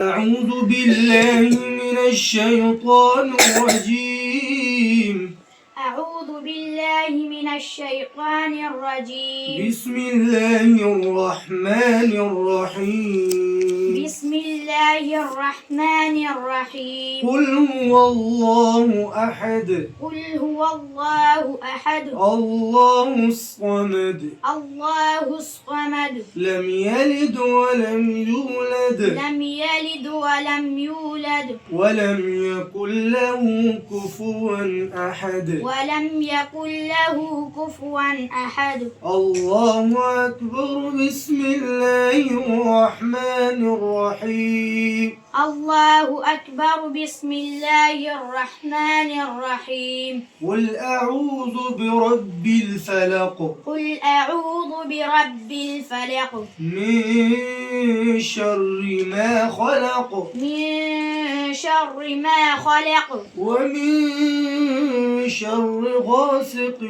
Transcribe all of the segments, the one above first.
أعوذ بالله من الشيطان الرجيم. أعوذ بالله من الشيطان الرجيم. بسم الله الرحمن الرحيم. بسم الله الرحمن الرحيم. قل هو الله أحد. قل هو الله أحد. الله الصمد. الله الصمد. لم يلد ولم يولد. لم يلد ولم يولد. ولم يكن له كفوا أحد. ولم يكن له كفوا أحد. الله أكبر. بسم الله الرحمن الرحيم. الله أكبر. بسم الله الرحمن الرحيم. قل أعوذ برب الفلق. قل أعوذ برب الفلق. من شر ما خلق. من شر ما خلق. ومن شر غاسق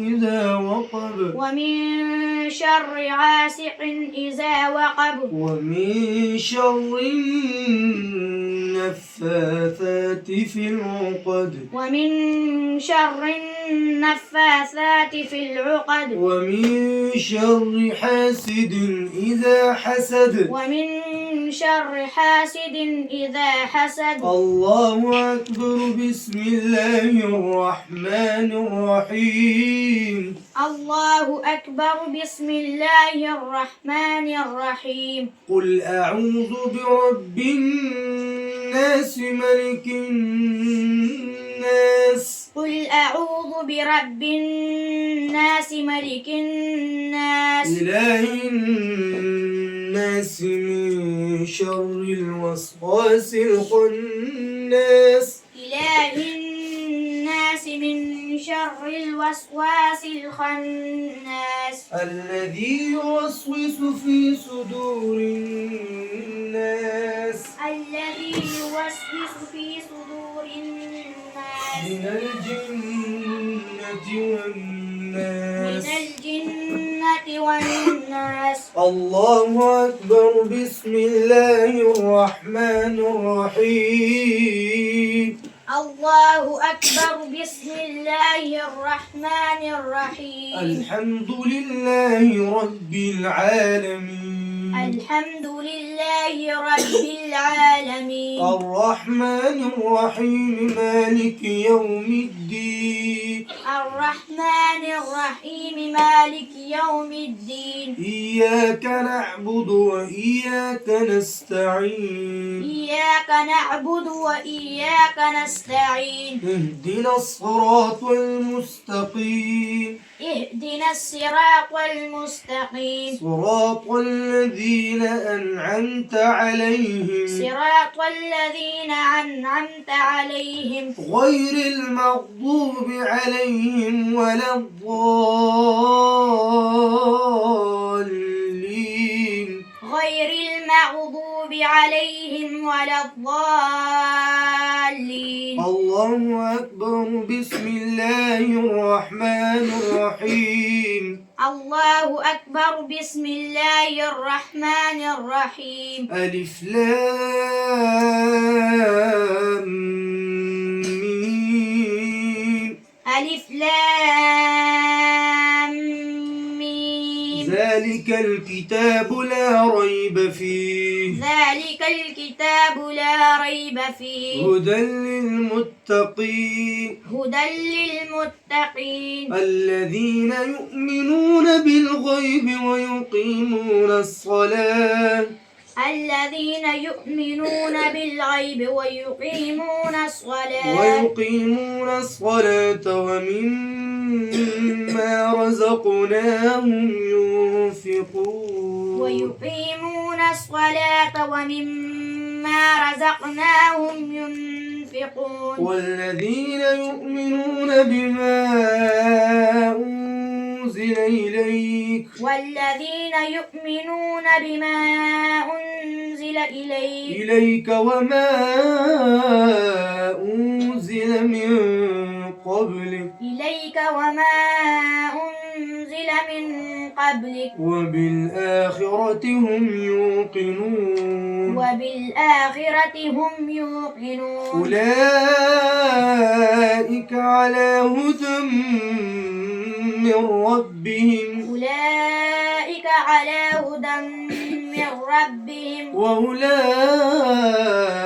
إذا وقب. ومن شر غاسق إذا وقب. ومن شر النفاثات في العقد. ومن شر النفاثات في العقد. ومن شر حاسد إذا حسد. ومن شر حاسد إذا حسد. الله أكبر. بسم الله الرحمن الرحيم. الله أكبر. بسم الله الرحمن الرحيم. قل أعوذ برب الناس ملك الناس. قل أعوذ برب الناس ملك الناس إله الناس من شر الوسواس الخناس. إله الناس من شر الوسواس الخناس الذي يوسوس في صدور الناس. الذي يوسوس في صدور الناس من الجنة والناس. من الجنة والناس. الله أكبر. بسم الله الرحمن الرحيم. الله أكبر. بسم الله الرحمن الرحيم. الحمد لله رب العالمين. الحمد لله رب العالمين. الرحمن الرحيم مالك يوم الدين. الرحمن الرحيم مالك يوم الدين. إياك نعبد وإياك نستعين. إياك نعبد وإياك نستعين. اهدنا الصراط المستقيم. اهدنا الصراط المستقيم. صراط الذين أنعمت عليهم. صراط الذين أنعمت عليهم غير المغضوب عليهم ولا الضالين. غير المغضوب عليهم ولا الضالين. الله أكبر. بسم الله الرحمن الرحيم. الله أكبر. بسم الله الرحمن الرحيم. ألف لام ميم. ألف لام ميم. ذلك الكتاب لا ريب فيه. ذلك الكتاب لا ريب فيه. هدى للمتقين. هدى للمتقين. الذين يؤمنون بالغيب ويقيمون الصلاة. الذين يؤمنون بالغيب ويقيمون الصلاة. ومما رزقناهم ينفقون. ويقيمون الصلاة ومما رزقناهم ينفقون. والذين يؤمنون بما أنزل إليك. والذين يؤمنون بما أنزل إليك وما أنزل من قبلك. إليك وما أنزل من قبلك وبالآخرة هم يوقنون وبالآخرة هم يوقنون أولئك على هدى من ربهم أولئك على هدى من ربهم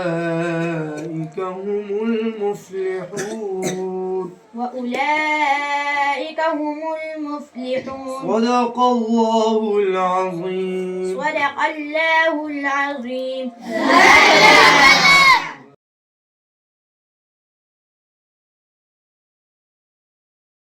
وأولئك هم المفلحون وأولئك هم المفلحون صدق الله العظيم صدق الله العظيم.